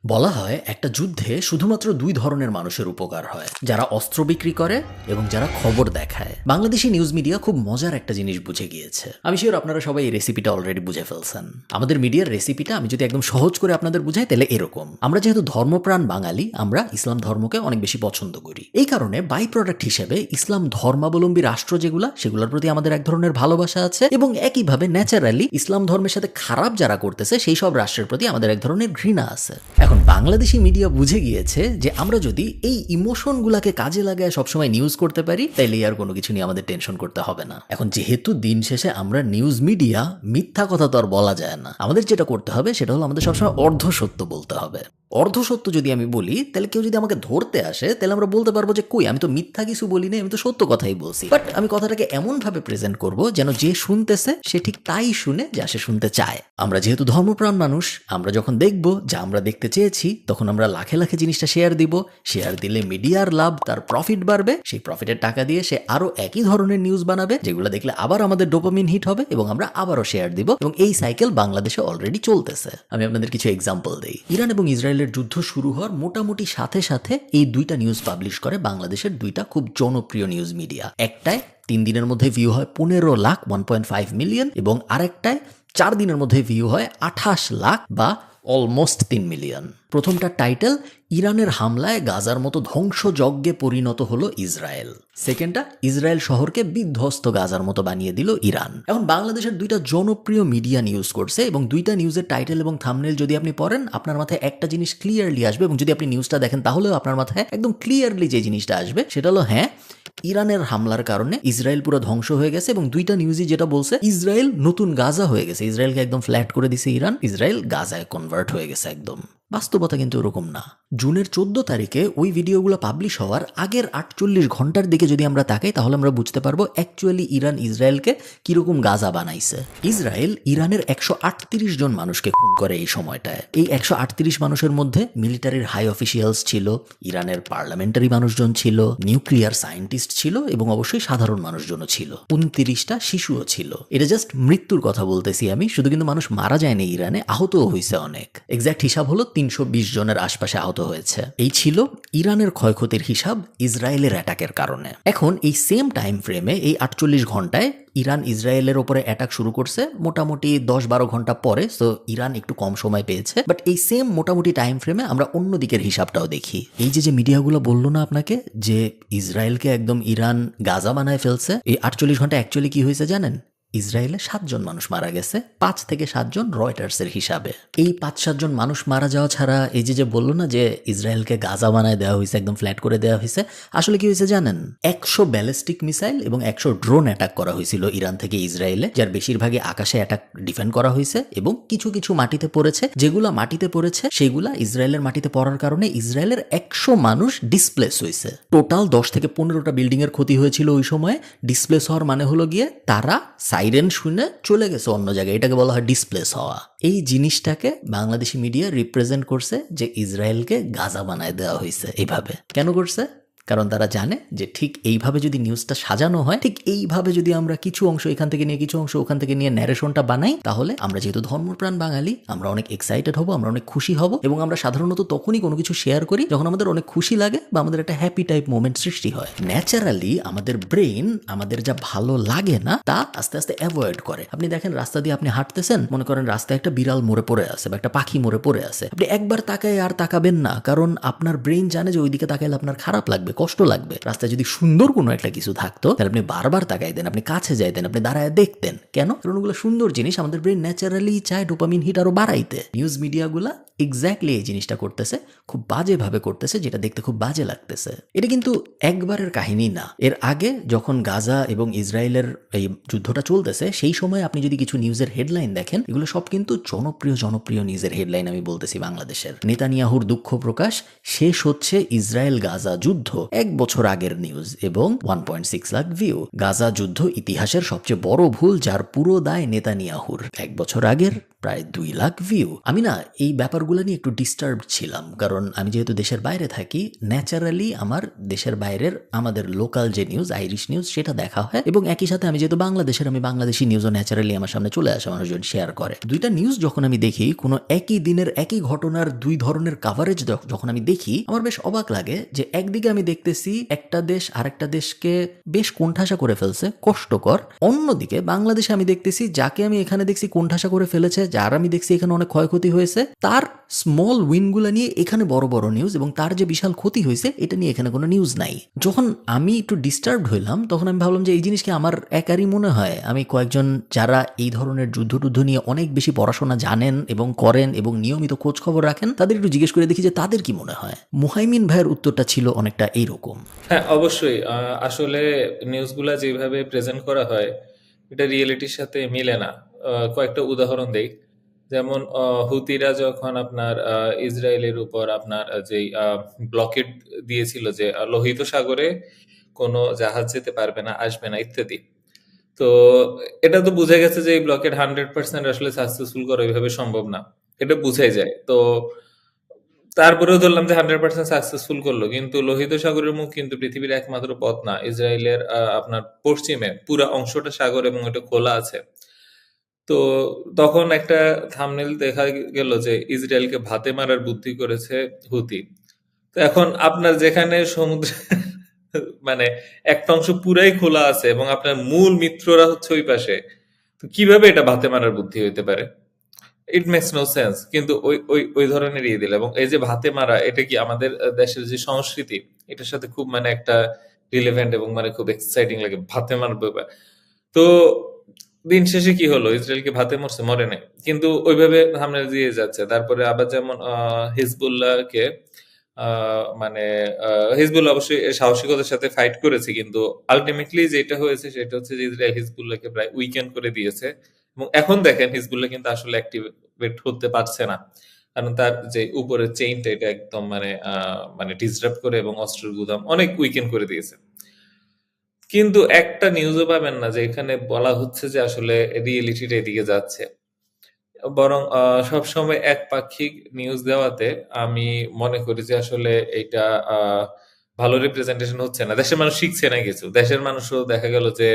বলা হয় একটা যুদ্ধে শুধুমাত্র দুই ধরনের মানুষের উপকার হয়, যারা অস্ত্র বিক্রি করে এবং যারা খবর দেখায়। বাংলাদেশি নিউজ মিডিয়া খুব মজার একটা জিনিস বুঝে গিয়েছে। আমি শিওর আপনারা সবাই এই রেসিপিটা অলরেডি বুঝে ফেলছেন। আমাদের মিডিয়ার রেসিপিটা আমি যদি একদম সহজ করে আপনাদের বুঝাই তাহলে এরকম: আমরা যেহেতু ধর্মপ্রাণ বাঙালি, আমরা ইসলাম ধর্মকে অনেক বেশি পছন্দ করি। এই কারণে বাই প্রোডাক্ট হিসেবে ইসলাম ধর্মাবলম্বী রাষ্ট্র সেগুলোর প্রতি আমাদের এক ধরনের ভালোবাসা আছে, এবং একইভাবে ন্যাচারালি ইসলাম ধর্মের সাথে খারাপ যারা করতেছে সেই সব রাষ্ট্রের প্রতি আমাদের এক ধরনের ঘৃণা আছে। এখন বাংলাদেশি মিডিয়া বুঝে গিয়েছে যে আমরা যদি এই ইমোশনগুলোকে কাজে লাগায় সবসময় নিউজ করতে পারি, তাইলে আর কোনো কিছু নিয়ে আমাদের টেনশন করতে হবে না। এখন যেহেতু দিন শেষে আমরা নিউজ মিডিয়া, মিথ্যা কথা তো আর বলা যায় না। আমাদের যেটা করতে হবে সেটা হলো আমাদের সবসময় অর্ধ সত্য বলতে হবে। অর্ধ সত্য যদি আমি বলি, তাহলে কেউ যদি আমাকে ধরতে আসে, তাহলে আমরা বলতে পারবো যে কই, আমি তো মিথ্যা কিছু বলি না, আমি তো সত্য কথাই বলছি। বাট আমি কথাটাকে এমন ভাবে প্রেজেন্ট করব যেন যে শুনতেছে সে ঠিক তাই শুনে যা সে শুনতে চায়। আমরা যেহেতু ধর্মপ্রাণ মানুষ, আমরা যখন দেখব যা আমরা দেখতে চেয়েছি, তখন আমরা লাখে লাখে জিনিসটা শেয়ার দিব। শেয়ার দিলে মিডিয়ার লাভ, তার প্রফিট বাড়বে। সেই প্রফিটের টাকা দিয়ে সে আরো একই ধরনের নিউজ বানাবে, যেগুলো দেখলে আবার আমাদের ডোপামিন হিট হবে এবং আমরা আবারও শেয়ার দিব। এবং এই সাইকেল বাংলাদেশে অলরেডি চলতেছে। আমি আপনাদের কিছু এক্সাম্পল দেই। ইরান এবং ইসরায়েলের যুদ্ধ শুরু হওয়ার মোটামুটি সাথে সাথে এই দুইটা নিউজ পাবলিশ করে বাংলাদেশের দুইটা খুব জনপ্রিয় নিউজ মিডিয়া। একটায় 3 দিনের মধ্যে ভিউ হয় 15 লাখ 1.5 মিলিয়ন, এবং আরেকটায় 4 দিনের মধ্যে ভিউ হয় 28 লাখ বা অলমোস্ট 3 মিলিয়ন। প্রথমটা টাইটেল: ইরানের হামলায় গাজার মতো ধ্বংসযজ্ঞে পরিণত হলো ইসরায়েল। সেকেন্ডটা: ইসরায়েল শহরকে বিধ্বস্ত গাজার মতো বানিয়ে দিল ইরান। এখন বাংলাদেশের দুইটা জনপ্রিয় মিডিয়া নিউজ করছে, এবং দুইটা নিউজের টাইটেল এবং থাম্বনেল যদি আপনি পড়েন, আপনার মাথায় একটা জিনিস ক্লিয়ারলি আসবে, এবং যদি আপনি নিউজটা দেখেন তাহলেও আপনার মাথায় একদম ক্লিয়ারলি যে জিনিসটা আসবে সেটা হলো, হ্যাঁ, ইরানের হামলার কারণে ইসরায়েল পুরো ধ্বংস হয়ে গেছে। এবং দুইটা নিউজই যেটা বলছে, ইসরায়েল নতুন গাজা হয়ে গেছে, ইসরায়েলকে একদম ফ্ল্যাট করে দিছে ইরান, ইসরায়েল গাজায় কনভার্ট হয়ে গেছে একদম। বাস্তবতা কিন্তু এরকম না। জুনের 14 তারিখে ওই ভিডিওগুলো পাবলিশ হওয়ার আগের 48 ঘন্টার দিকে যদি আমরা তাকাই, তাহলে আমরা বুঝতে পারবো অ্যাকচুয়ালি ইরান ইসরায়েলকে কিরকম গাজা বানাইছে। ইসরায়েল ইরানের 138 জন মানুষকে খুন করে এই সময়টায়। এই 138 মানুষের মধ্যে মিলিটারির হাই অফিসিয়ালস ছিল, ইরানের পার্লামেন্টারি মানুষজন ছিল, নিউক্লিয়ার সায়েন্টিস্ট ছিল, এবং অবশ্যই সাধারণ মানুষজনও ছিল। 29টা শিশুও ছিল। এটা জাস্ট মৃত্যুর কথা বলতেছি আমি, শুধু কিন্তু মানুষ মারা যায়নি ইরানে, আহতও হয়েছে অনেক। এক্সাক্ট হিসাব হলো 320 জনের আশপাশে আহত হয়েছে। এই ছিল ইরানের ক্ষয়ক্ষতির হিসাব ইসরায়েলের অ্যাটাকের কারণে। এখন এই সেম টাইম ফ্রেমে, এই 48 ঘন্টায় ইরান ইসরায়েলের ওপরে অ্যাটাক শুরু করছে মোটামুটি 10-12 ঘন্টা পরে। সো ইরান একটু কম সময় পেয়েছে। বাট এই সেম মোটামুটি টাইম ফ্রেমে আমরা অন্য দিকের হিসাবটাও দেখি। এই যে মিডিয়াগুলো বললো না আপনাকে যে ইসরায়েলকে একদম ইরান গাজা বানায় ফেলছে, এই 48 ঘন্টা অ্যাকচুয়ালি কি হয়েছে জানেন? ইসরায়েলে 7 জন মানুষ মারা গেছে, 5 থেকে 7 জন রয়টার্সের হিসাবে। এই 5-7 জন মানুষ মারা যাওয়া ছাড়া এই যে বললো না যে ইসরায়েলকে গাজা বানায় দেওয়া হয়েছে, একদম ফ্ল্যাট করে দেওয়া হয়েছে, আসলে কি হয়েছে জানেন? 100 ব্যালিস্টিক মিসাইল এবং 100 ড্রোন অ্যাটাক করা হয়েছিল ইরান থেকে ইসরায়েলে, যার বেশিরভাগই আকাশে অ্যাটাক ডিফেন্ড করা হয়েছে, এবং কিছু কিছু মাটিতে পড়েছে। যেগুলা মাটিতে পড়েছে সেগুলা ইসরায়েলের মাটিতে পড়ার কারণে ইসরায়েলের 100 মানুষ ডিসপ্লেস হয়েছে। টোটাল 10 থেকে 15টা বিল্ডিং এর ক্ষতি হয়েছিল ওই সময়। ডিসপ্লেস হওয়ার মানে হলো গিয়ে তারা সাইরেন শুনে চলে গেছে অন্য জায়গায়, এটাকে বলা হয় ডিসপ্লেস হওয়া। এই জিনিসটাকে বাংলাদেশি মিডিয়া রিপ্রেজেন্ট করছে যে ইসরায়েলকে গাজা বানায় দেওয়া হয়েছে। এইভাবে কেন করছে? কারণ তারা জানে যে ঠিক এইভাবে যদি নিউজটা সাজানো হয়, ঠিক এইভাবে যদি আমরা কিছু অংশ এখান থেকে নিয়ে কিছু অংশ ওখান থেকে নিয়ে ন্যারেশনটা বানাই, তাহলে আমরা যেহেতু ধর্মপ্রাণ বাঙালি, আমরা অনেক এক্সাইটেড হব, আমরা অনেক খুশি হব। এবং আমরা সাধারণত তখনই কোনো কিছু শেয়ার করি যখন আমাদের অনেক খুশি লাগে বা আমাদের একটা হ্যাপি টাইপ মোমেন্ট সৃষ্টি হয়। ন্যাচারালি আমাদের ব্রেন আমাদের যা ভালো লাগে না তা আস্তে আস্তে অ্যাভয়েড করে। আপনি দেখেন, রাস্তা দিয়ে আপনি হাঁটতেছেন, মনে করেন রাস্তায় একটা বিড়াল মরে পড়ে আছে বা একটা পাখি মরে পড়ে আছে, আপনি একবার তাকায় আর তাকাবেন না, কারণ আপনার ব্রেন জানে যে ওইদিকে তাকাইলে আপনার খারাপ লাগবে, কষ্ট লাগবে। রাস্তায় যদি সুন্দর কোনো একটা কিছু থাকতো, তাহলে আপনি বারবার তাকাইতেন, আপনি কাছে যাইতেন, আপনি দাঁড়ায় দেখতেন। কেন? কারণ ওগুলো সুন্দর জিনিস, আমাদের ব্রেন ন্যাচারালি চায় ডোপামিন হিট আরো বাড়াইতে। নিউজ মিডিয়াগুলা এক্স্যাক্টলি এই জিনিসটা করতেছে, খুব বাজেভাবে করতেছে, যেটা দেখতে খুব বাজে লাগতেছে। এটা কিন্তু একবারের কাহিনী না। এর আগে যখন গাজা এবং ইসরায়েলের এই যুদ্ধটা চলতেছে, সেই সময় আপনি যদি কিছু নিউজের হেডলাইন দেখেন, এগুলো সব কিন্তু জনপ্রিয় নিউজের হেডলাইন। আমি বলতেছি বাংলাদেশের নেতানিয়াহুর দুঃখ প্রকাশ, শেষ হচ্ছে ইসরায়েল গাজা যুদ্ধ, 1 বছর আগের নিউজ এবং 1.6 লাখ ভিউ। গাজা যুদ্ধ ইতিহাসের সবচেয়ে বড় ভুল যার পুরো দায় নেতানিয়াহুর, 1 বছর আগের প্রায় 2 লাখ ভিউ। আমি না এই ব্যাপারগুলো নিয়ে একটু ডিস্টার্ব ছিলাম, কারণ আমি যেহেতু দেশের বাইরে থাকি, ন্যাচারালি আমার দেশের বাইরের আমাদের লোকাল যে নিউজ, আইরিশ নিউজ, সেটা দেখা হয়, এবং একই সাথে আমি যেহেতু বাংলাদেশের, আমি বাংলাদেশি নিউজও ন্যাচারালি আমার সামনে চলে আসে, মানুষজন শেয়ার করে। দুইটা নিউজ যখন আমি দেখি, কোনো একই দিনের একই ঘটনার 2 ধরনের কাভারেজ যখন আমি দেখি, আমার বেশ অবাক লাগে যে একদিকে আমি দেখতেছি একটা দেশ আরেকটা দেশকে বেশ কোণঠাসা করে ফেলছে, কষ্টকর। অন্যদিকে বাংলাদেশে আমি দেখতেছি যাকে আমি এখানে দেখছি কোণঠাসা করে ফেলেছে, যার আমি দেখছি এখানে অনেক ক্ষয়ক্ষতি হয়েছে, তার স্মল উইনগুলো নিয়ে এখানে বড় বড় নিউজ, এবং তার যে বিশাল ক্ষতি হয়েছে এটা নিয়ে এখানে কোনো নিউজ নাই। যখন আমি একটু ডিস্টার্বড হইলাম, তখন আমি ভাবলাম যে এই জিনিসকে আমার একারই মনে হয়। আমি কয়েকজন যারা এই ধরনের যুদ্ধ নিয়ে অনেক বেশি পড়াশোনা জানেন এবং করেন এবং নিয়মিত খোঁজ খবর রাখেন, তাদের একটু জিজ্ঞেস করে দেখি যে তাদের কি মনে হয়। মুহাইমিন ভাইয়ের উত্তরটা ছিল অনেকটা এইরকম। হ্যাঁ, অবশ্যই। আসলে নিউজগুলা যেভাবে প্রেজেন্ট করা হয় এটা রিয়েলিটির সাথে মিলে না। কয়েকটা উদাহরণ দেই। যেমন হুতিরা যখন আপনার ইসরায়েলের উপর আপনার যেই ব্লকেড দিয়েছিল যে লোহিত সাগরে কোনো জাহাজ যেতে পারবে না, আসবে না ইত্যাদি। তো এটা তো বুঝে গেছে যে এই ব্লকেড 100% আসলে সাকসেসফুল করা ওইভাবে সম্ভব না। এটা বুঝাই যায়। তো তারপরেও ধরলাম যে 100% সাকসেসফুল করলো, কিন্তু লোহিত সাগরের মুখ কিন্তু পৃথিবীর একমাত্র পথ না। ইসরায়েলের আপনার পশ্চিমে পুরা অংশটা সাগর এবং ওটা খোলা আছে। তো তখন একটা থাম্বনেল দেখা গেল যে ইসরায়েলকে ভাতে মারার বুদ্ধি করেছে হুতি। তো এখন আপনার যেখানে সমুদ্র মানে একটা অংশ পুরাই খোলা আছে এবং আপনার মূল মিত্ররা হচ্ছে ওই পাশে, তো কিভাবে এটা ভাতে মারার বুদ্ধি হইতে পারে? It makes no sense. কিন্তু ওই ওই ওই ধরনের দিল। এবং এই যে ভাতে মারা, এটা কি আমাদের দেশের যে সংস্কৃতি, এটার সাথে খুব মানে একটা রিলেভেন্ট এবং মানে খুব এক্সাইটিং লাগে ভাতে মার ব্যাপার। তো দিন শেষে কি হলো, ইসরায়েলকে ভাতে মরছে, মরে নাই, কিন্তু ওইভাবে হামলা দিয়ে যাচ্ছে। তারপরে আবার যেমন হিজবুল্লাহকে মানে হিজবুল্লাহ অবশ্যই সাহসিকতার সাথে ফাইট করেছে, কিন্তু আলটিমেটলি যেটা হয়েছে সেটা হচ্ছে যে ইসরায়েল হিজবুল্লাহকে প্রায় উইকেন্ড করে দিয়েছে। এবং এখন দেখেন হিজবুল্লাহ কিন্তু আসলে অ্যাক্টিভেট হতে পারছে না, কারণ তার যে উপরের চেইনটা এটা একদম মানে মানে ডিসরাপ্ট করে এবং অস্ত্রের গুদাম অনেক উইকেন্ড করে দিয়েছে। কিন্তু একটা নিউজও পাবেন না যে এখানে বলা হচ্ছে যে আসলে রিয়েলিটিটা এদিকে যাচ্ছে। বরং সবসময় একপাক্ষিক নিউজ দেওয়াতে আমি মনে করি যে আসলে এটা ভালো রিপ্রেজেন্টেশন হচ্ছে না। দেশের মানুষ শিখছে না কিছু। দেশের মানুষও দেখা গেল যে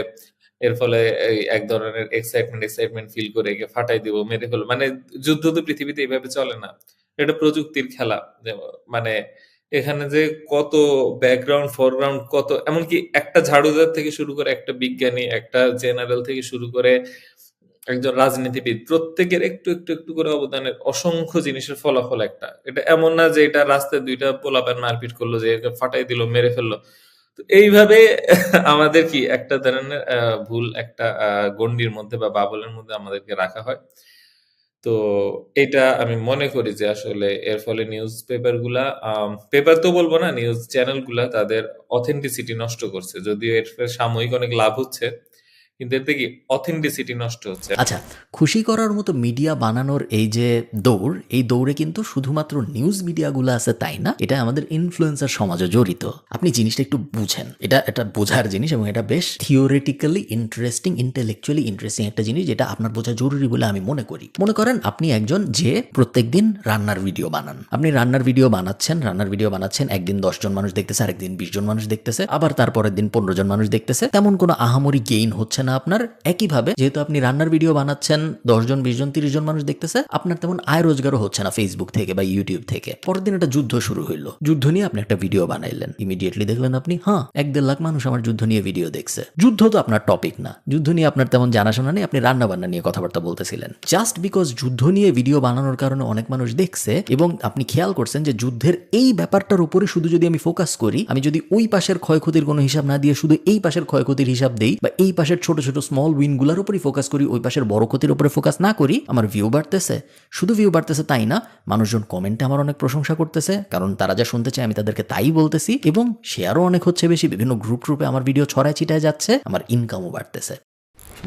এর ফলে এই এক ধরনের এক্সাইটমেন্ট ফিল করে একে ফাটাই দিব, মেরে ফেলবো। মানে যুদ্ধ তো পৃথিবীতে এইভাবে চলে না। এটা প্রযুক্তির খেলা। মানে এখানে যে কত ব্যাকগ্রাউন্ড ফরগ্রাউন্ড, কত এমনকি একটা ঝাড়ুদার থেকে শুরু করে একটা বিজ্ঞানী, একটা জেনারেল থেকে শুরু করে একজন রাজনীতিবিদ, প্রত্যেকের একটু একটু একটু করে অবদানের অসংখ্য জিনিসের ফলাফল একটা। এটা এমন না যে এটা রাস্তায় দুইটা পোলাপান মারপিট করলো যে একে ফাটাই দিল, মেরে ফেললো। তো এইভাবে আমাদের কি একটা ধরনের ভুল একটা গণ্ডির মধ্যে বা বাবলের মধ্যে আমাদেরকে রাখা হয়। তো এটা আমি মনে করি যে আসলে এর ফলে নিউজ পেপার গুলা, পেপার তো বলবো না, নিউজ চ্যানেল গুলা তাদের অথেন্টিসিটি নষ্ট করছে। যদিও এর ফলে সাময়িক অনেক লাভ হচ্ছে, কিন্তু এতে কি অথেন্টিসিটি নষ্ট হচ্ছে। আচ্ছা, খুশি করার মতো মিডিয়া বানানোর এই যে দৌড়, এই দৌড়ে কিন্তু শুধুমাত্র নিউজ মিডিয়াগুলো আছে তাই না, এটা আমাদের ইনফ্লুয়েন্সার সমাজে জড়িত। আপনি জিনিসটা একটু বুঝেন, এটা বোঝার জিনিস, এবং এটা বেশ থিওরিটিক্যালি ইন্টারেস্টিং, ইন্টেলেকচুয়ালি ইন্টারেস্টিং একটা জিনিস, যেটা আপনার বোঝা জরুরি বলে আমি মনে করি। মনে করেন আপনি একজন যে প্রত্যেকদিন রান্নার ভিডিও বানান। আপনি রান্নার ভিডিও বানাচ্ছেন, একদিন 10 জন মানুষ দেখতেছে, আরেকদিন 20 জন মানুষ দেখতেছে, আবার তারপরের দিন 15 জন মানুষ দেখতেছে। তেমন কোনো আহামরি গেইন হচ্ছে না আপনার। একইভাবে যেহেতু আপনি রান্নার ভিডিও বানাচ্ছেন, 10 জন 20 জন 30 জন মানুষ দেখতেছে, আপনার তেমন আয় রোজগারও হচ্ছে না ফেসবুক থেকে বা ইউটিউব থেকে। পরের দিন একটা যুদ্ধ শুরু হইলো, যুদ্ধ নিয়ে আপনি একটা ভিডিও বানাইলেন, ইমিডিয়েটলি দেখলেন আপনি 1-1.5 লাখ মানুষ আমার যুদ্ধ নিয়ে ভিডিও দেখছে। যুদ্ধ তো আপনার টপিক না, যুদ্ধ নিয়ে আপনার তেমন জানাশোনা নেই, আপনি রান্না বান্না নিয়ে কথাবার্তা বলতেছিলেন। জাস্ট বিকজ যুদ্ধ নিয়ে ভিডিও বানানোর কারণে অনেক মানুষ দেখছে, এবং আপনি খেয়াল করছেন যে যুদ্ধের এই ব্যাপারটার উপরে শুধু যদি আমি ফোকাস করি, আমি যদি ওই পাশের ক্ষয়ক্ষতির কোনো হিসাব না দিয়ে শুধু এই পাশের ক্ষয়ক্ষতির হিসাব দেই, বা এই পাশের ছোট ছোট স্মল উইনগুলোর উপরই ফোকাস করি, ওই পাশের বড় ক্ষতির উপরে ফোকাস না করি, আমার ভিউ বাড়তেছে। শুধু ভিউ বাড়তেছে তাই না, মানুষজন কমেন্টে আমার অনেক প্রশংসা করতেছে, কারণ তারা যা শুনতে চায় আমি তাদেরকে তাই বলতেছি, এবং শেয়ারও অনেক হচ্ছে বেশি, বিভিন্ন গ্রুপে আমার ভিডিও ছড়ায় ছিটায় যাচ্ছে, আমার ইনকামও বাড়তেছে।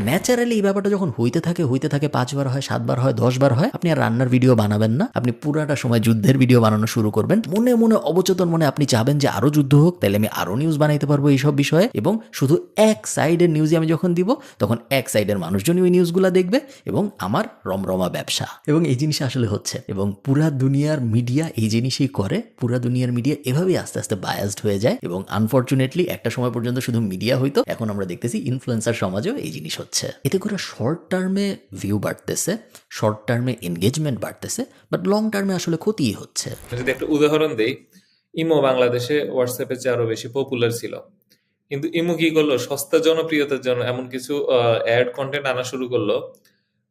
ন্যাচারালি এই ব্যাপারটা যখন হইতে থাকে 5 বার হয়, 7 বার হয়, 10 বার হয়, আপনি আর রান্নার ভিডিও বানাবেন না, আপনি পুরাটা সময় যুদ্ধের ভিডিও বানানো শুরু করবেন। মনে মনে অবচেতন মনে আপনি চাবেন যে আরো যুদ্ধ হোক, তাহলে আমি আরো নিউজ বানাইতে পারবো এইসব বিষয়ে, এবং শুধু এক সাইডের নিউজই আমি যখন দিব তখন এক সাইডের মানুষজনই ওই নিউজগুলো দেখবে এবং আমার রমরমা ব্যবসা। এবং এই জিনিস আসলে হচ্ছে, এবং পুরা দুনিয়ার মিডিয়া এই জিনিসই করে। পুরা দুনিয়ার মিডিয়া এভাবেই আস্তে আস্তে বায়াসড হয়ে যায়, এবং আনফরচুনেটলি একটা সময় পর্যন্ত শুধু মিডিয়া হইতো, এখন আমরা দেখতেছি ইনফ্লুয়েন্সার সমাজেও এই জিনিস হচ্ছে। এতে করে শর্ট টার্মে ভিউ বাড়তেছে, শর্ট টার্মে এনগেজমেন্ট বাড়তেছে, বাট লং টার্মে আসলে ক্ষতিই হচ্ছে। যদি একটা উদাহরণ দেই, ইমো বাংলাদেশে হোয়াটসঅ্যাপের চেয়ে আরো বেশি পপুলার ছিল, কিন্তু ইমো কি করলো, সস্তা জনপ্রিয়তার জন্য এমন কিছু অ্যাড কন্টেন্ট আনা শুরু করলো,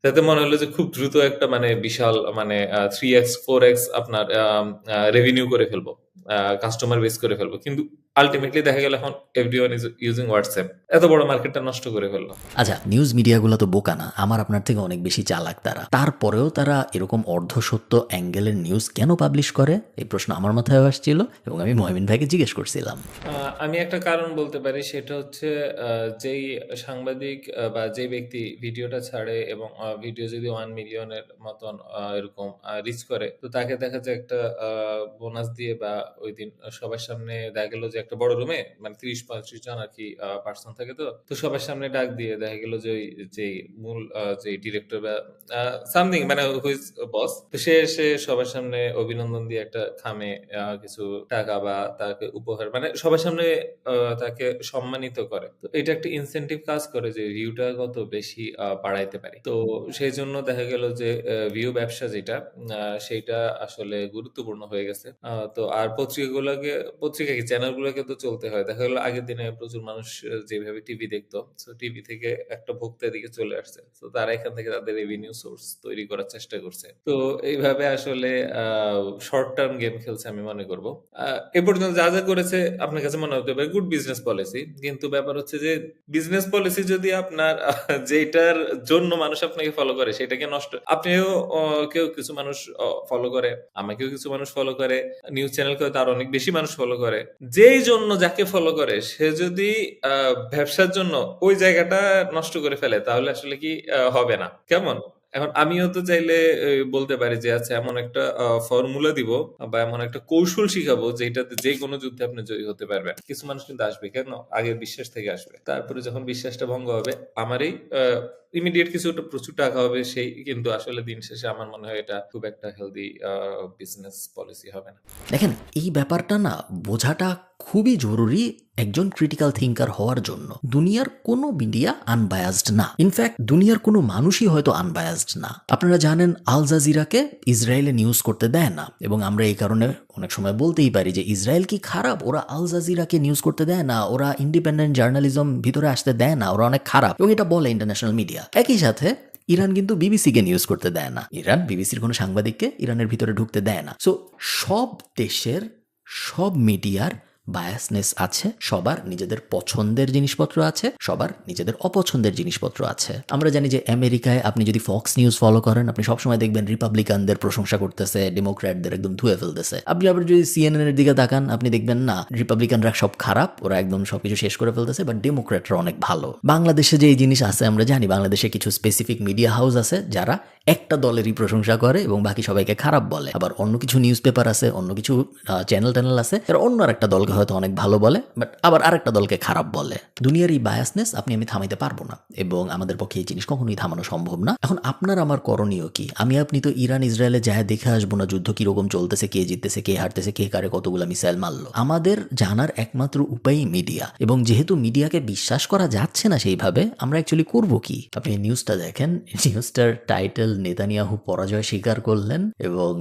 যাতে মনে হলো যে খুব দ্রুত একটা মানে বিশাল মানে 3x 4x আপনার রেভিনিউ করে ফেলবো, কাস্টমার বেস করে ফেলবো। কিন্তু আলটিমেটলি দেখা গেল এখন এভরিওয়ান ইজ ইউজিং হোয়াটসঅ্যাপ, এত বড় মার্কেটটা নষ্ট করে ফেললো। আচ্ছা, নিউজ মিডিয়াগুলো তো বোকা না, আমার আপনার থেকে অনেক বেশি চালাক তারা। তারপরেও তারা এরকম অর্ধসত্য অ্যাঙ্গেলের নিউজ কেন পাবলিশ করে, এই প্রশ্ন আমার মাথায় আসছিল এবং আমি মহিমিন ভাইকে জিজ্ঞেস করছিলাম। আমি একটা কারণ বলতে পারি, সেটা হচ্ছে যেই সাংবাদিক বা যে ব্যক্তি ভিডিওটা ছাড়ে এবং ভিডিও যদি 1 মিলিয়নের মতন এরকম রিচ করে, তো তাকে দেখা যায় একটা বোনাস দিয়ে, বা ওই দিন সবার সামনে দেখা গেল যে একটা বড় রুমে মানে 30-35 জন আর কি পার্সন থাকে, তো সবার সামনে ডাক দিয়ে দেখা গেল যে ওই যে মূল যে ডিরেক্টর বা সামথিং মানে হুইজ বস, তো সে এসে সবার সামনে অভিনন্দন দিয়ে একটা খামে কিছু টাকা বা তাকে উপহার, মানে সবার সামনে তাকে সম্মানিত করে। তো এটা একটা ইনসেনটিভ কাজ করে যে ভিউটা কত বেশি বাড়াইতে পারি। তো সেই জন্য দেখা গেল যে ভিউ ব্যবসা যেটা সেইটা আসলে গুরুত্বপূর্ণ হয়ে গেছে। তো আর পত্রিকা কি চ্যানেলগুলোকে তো চলতে হয়। দেখা গেল আগের দিনে প্রচুর মানুষ যেভাবে টিভি দেখতো, তো টিভি থেকে একটা ভোক্তা দিকে চলে আসছে, তো তারা এখান থেকে তাদের রেভিনিউ সোর্স তৈরি করার চেষ্টা করছে। তো এইভাবে আসলে শর্ট টার্ম গেম খেলছে আমি মনে করব। এ পর্যন্ত যা যা করেছে আপনার কাছে মনে হতে পারে গুড বিজনেস পলিসি, কিন্তু ব্যাপার হচ্ছে যে বিজনেস পলিসি যদি আপনার যেটার জন্য মানুষ আপনাকে ফলো করে সেটাকে নষ্ট, আপনিও কেউ কিছু মানুষ ফলো করে, আমাকেও কিছু মানুষ ফলো করে, নিউজ চ্যানেলকে তার অনেক বেশি মানুষ ফলো করে, যেই জন্য যাকে ফলো করে সে যদি ব্যবসার জন্য ওই জায়গাটা নষ্ট করে ফেলে, তাহলে আসলে কি হবে না কেমন? এখন আমিও তো চাইলে বলতে পারি যে আচ্ছা এমন একটা ফর্মুলা দিব বা এমন একটা কৌশল শিখাবো যেটাতে যে কোনো যুদ্ধে আপনি জয়ী হতে পারবেন। কিছু মানুষ কিন্তু আসবে, কেন? আগে বিশ্বাস থেকে আসবে, তারপরে যখন বিশ্বাসটা ভঙ্গ হবে, আমারই ইমিডিয়েট কিছুটা প্রচুর টাকা হবে, সেই কিন্তু আসলে দিন শেষে আমার মনে হয় এটা খুব একটা হেলদি বিজনেস পলিসি হবে না। দেখেন, এই ব্যাপারটা না বোঝাটা খুবই জরুরি একজন ক্রিটিক্যাল থিঙ্কার হওয়ার জন্য। দুনিয়ার কোনো মিডিয়া আনবায়াসড না, ইনফ্যাক্ট দুনিয়ার কোনো মানুষই হয়তো আনবায়াসড না। আপনারা জানেন আল জাজিরাকে ইসরায়েলে নিউজ করতে দেয় না, এবং আমরা এই কারণে অনেক সময় বলতেই পারি যে ইসরায়েল কি খারাপ, ওরা আল জাজিরাকে নিউজ করতে দেয় না, ওরা ইন্ডিপেন্ডেন্ট জার্নালিজম ভিতরে আসতে দেয় না, ওরা অনেক খারাপ, এবং এটা বলে ইন্টারন্যাশনাল মিডিয়া। একই সাথে ইরান কিন্তু বিবিসিকে নিউজ করতে দেয় না, ইরান বিবিসির কোনো সাংবাদিককে ইরানের ভিতরে ঢুকতে দেয় না। সো সব দেশের সব মিডিয়ার বায়াসনেস আছে, সবার নিজেদের পছন্দের জিনিসপত্র আছে, সবার নিজেদের অপছন্দের জিনিসপত্র আছে। আমরা জানি যে আমেরিকায় আপনি যদি ফক্স নিউজ ফলো করেন, আপনি সবসময় দেখবেন রিপাবলিকানদের প্রশংসা করতেছে, ডেমোক্র্যাটদের একদম ধুয়ে ফেলতেছে। আপনি আবার যদি সিএনএন এর দিকে তাকান, আপনি দেখবেন না, রিপাবলিকানরা সব খারাপ, ওরা একদম সবকিছু শেষ করে ফেলতেছে, বাট ডেমোক্র্যাটরা অনেক ভালো। বাংলাদেশে যে এই জিনিস আছে আমরা জানি, বাংলাদেশে কিছু স্পেসিফিক মিডিয়া হাউস আছে যারা একটা দলেরই প্রশংসা করে এবং বাকি সবাইকে খারাপ বলে। আবার অন্য কিছু নিউজ পেপার আছে, অন্য কিছু চ্যানেল আছে, এরা অন্য আরেকটা দলকে হয়তো অনেক ভালো বলে, বাট আবার আরেকটা দলকে খারাপ বলে। দুনিয়ার এই বায়াসনেস আপনি আমি থামাইতে পারবো না, এবং আমাদের পক্ষে এই জিনিস কখনোই থামানো সম্ভব না। এখন আপনার আমার করণীয় কি? আমি আপনি তো ইরান ইসরায়েলে যায় দেখে আসবো না যুদ্ধ কিরকম চলতেছে, কে জিততেছে, কে হারতেছে, কে কারে কতগুলো মিসাইল মারলো। আমাদের জানার একমাত্র উপায়ই মিডিয়া, এবং যেহেতু মিডিয়াকে বিশ্বাস করা যাচ্ছে না সেইভাবে, আমরা অ্যাকচুয়ালি করবো কি? আপনি নিউজটা দেখেন, নিউজটার টাইটেল নেতানিয়াহু পরাজয় স্বীকার করলেন, এবং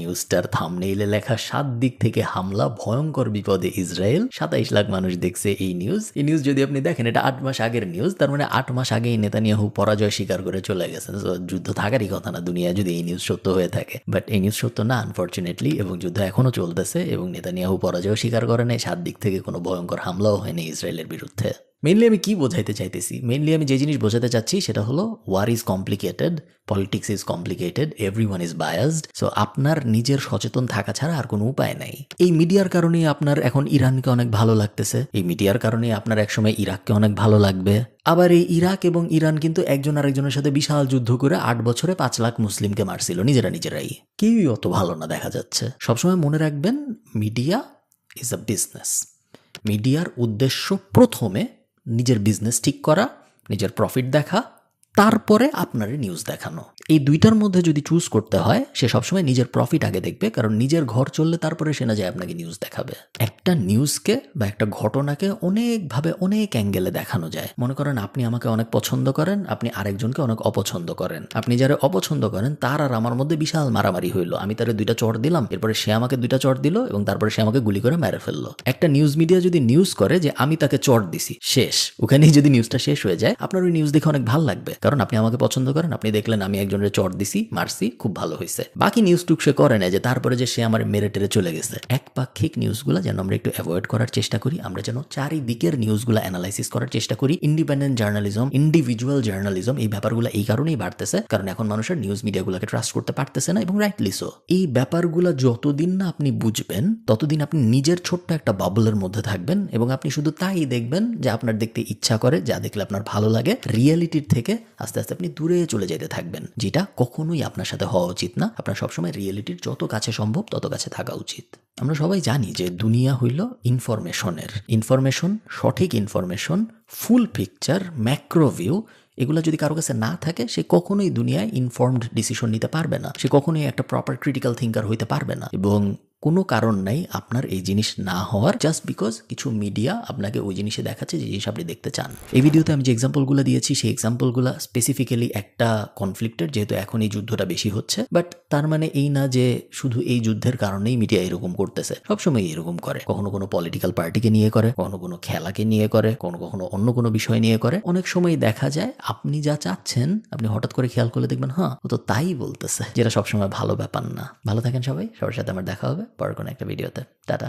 নিউজটার থাম্বনেইলে লেখা 7 দিক থেকে হামলা, ভয়ঙ্কর বিপদে ইসরায়েল। 27 লাখ মানুষ দেখছে এই নিউজ যদি আপনি দেখেন, এটা 8 মাস আগের নিউজ, তার মানে 8 মাস আগেই নেতানিয়াহু পরাজয় স্বীকার করে চলে গেছেন। যুদ্ধ থাকারই কথা না দুনিয়া, যদি এই নিউজ সত্য হয়ে থাকে, বাট এই নিউজ সত্য না আনফরচুনেটলি, এবং যুদ্ধ এখনো চলতেছে, এবং নেতানিয়াহু পরাজয় স্বীকার করে নেই, 7 দিক থেকে কোনো ভয়ঙ্কর হামলাও হয়নি ইসরায়েলের বিরুদ্ধে। মেইনলি আমি কি বোঝাইতে চাইতেছি, মেইনলি আমি যে জিনিস বোঝাতে চাচ্ছি সেটা হলো war is complicated, politics is complicated, everyone is biased. So আপনার নিজের সচেতন থাকা ছাড়া আর কোনো উপায় নাই। এই মিডিয়ার কারণেই আপনার এখন ইরানকে অনেক ভালো লাগতেছে, এই মিডিয়ার কারণেই আপনার একসময় ইরাককে অনেক ভালো লাগবে। আবার এই ইরাক এবং ইরান কিন্তু একজন আরেকজনের সাথে বিশাল যুদ্ধ করে 8 বছরে 5 লাখ মুসলিমকে মারছিল নিজেরাই। কেউই অত ভালো না দেখা যাচ্ছে। সবসময় মনে রাখবেন, মিডিয়া ইজ আ বিজনেস। মিডিয়ার উদ্দেশ্য প্রথমে নিজের বিজনেস ঠিক করা, নিজের প্রফিট দেখা, তারপরে আপনার নিউজ দেখানো। এই দুইটার মধ্যে যদি চুজ করতে হয়, সে সবসময় নিজের প্রফিট আগে দেখবে, কারণ নিজের ঘর চললে তারপরে সে না যায় আপনাকে নিউজ দেখাবে। একটা নিউজকে বা একটা ঘটনাকে অনেকভাবে অনেক অ্যাঙ্গেলে দেখানো যায়। মনে করেন আপনি আমাকে অনেক পছন্দ করেন, আপনি আরেকজনকে অনেক অপছন্দ করেন। আপনি যারা অপছন্দ করেন তার আর আমার মধ্যে বিশাল মারামারি হইলো, আমি তারে 2টা চড় দিলাম, এরপরে সে আমাকে 2টা চড় দিল এবং তারপরে সে আমাকে গুলি করে মেরে ফেললো। একটা নিউজ মিডিয়া যদি নিউজ করে যে আমি তাকে চড় দিছি, শেষ, ওখানেই যদি নিউজটা শেষ হয়ে যায়, আপনার ওই নিউজ দেখে অনেক ভালো লাগবে, কারণ আপনি আমাকে পছন্দ করেন, আপনি দেখলেন আমি একজনের চড় দিছি, মারছি, খুব ভালো হয়েছে। বাকি নিউজ টুক সে করে না যে তারপরে যে সে আমার মেরে টেরে চলে গেছে। একপাক্ষিক নিউজগুলো যেন আমরা একটু অ্যাভয়েড করার চেষ্টা করি, আমরা যেন চারিদিকের নিউজগুলো অ্যানালাইসিস করার চেষ্টা করি। ইন্ডিপেন্ডেন্ট জার্নালিজম, ইন্ডিভিজুয়াল জার্নালিজম, এই ব্যাপারগুলো এই কারণেই বাড়তেছে, কারণ এখন মানুষের নিউজ মিডিয়াগুলোকে ট্রাস্ট করতে পারতেছে না, এবং রাইটলি সো। এই ব্যাপারগুলো যতদিন না আপনি বুঝবেন, ততদিন আপনি নিজের ছোট্ট একটা বাবলের মধ্যে থাকবেন, এবং আপনি শুধু তাই দেখবেন যা আপনার দেখতে ইচ্ছা করে, যা দেখলে আপনার ভালো লাগে। রিয়েলিটির থেকে আস্তে আস্তে আপনি দূরে চলে যেতে থাকবেন, যেটা কখনোই আপনার সাথে হওয়া উচিত না। আপনার সবসময় রিয়েলিটির যত কাছে সম্ভব তত কাছে থাকা উচিত। আমরা সবাই জানি যে দুনিয়া হইল ইনফরমেশনের, ইনফরমেশন, সঠিক ইনফরমেশন, ফুল পিকচার, ম্যাক্রোভিউ, এগুলো যদি কারো কাছে না থাকে, সে কখনোই দুনিয়ায় ইনফর্মড ডিসিশন নিতে পারবে না, সে কখনোই একটা প্রপার ক্রিটিক্যাল থিঙ্কার হইতে পারবে না। এবং কোনো কারণ নাই আপনার এই জিনিস না হওয়ার, জাস্ট বিকজ কিছু মিডিয়া আপনাকে ওই জিনিসে দেখাচ্ছে যে জিনিস আপনি দেখতে চান। এই ভিডিওতে আমি যে এক্সাম্পলগুলো দিয়েছি, সেই এক্সাম্পলগুলো স্পেসিফিক্যালি একটা কনফ্লিক্টের, যেহেতু এখন এই যুদ্ধটা বেশি হচ্ছে, বাট তার মানে এই না যে শুধু এই যুদ্ধের কারণেই মিডিয়া এরকম করতেছে। সবসময় এরকম করে, কখনো কোনো পলিটিক্যাল পার্টিকে নিয়ে করে, কখনো কোনো খেলাকে নিয়ে করে, কখনো অন্য কোনো বিষয় নিয়ে করে। অনেক সময় দেখা যায় আপনি যা চাচ্ছেন, আপনি হঠাৎ করে খেয়াল করলে দেখবেন হ্যাঁ ও তো তাই বলতেছে, যেটা সবসময় ভালো ব্যাপার না। ভালো থাকেন সবাই, সবার সাথে আমার দেখা হবে পরের কোনো একটা ভিডিওতে। টাটা।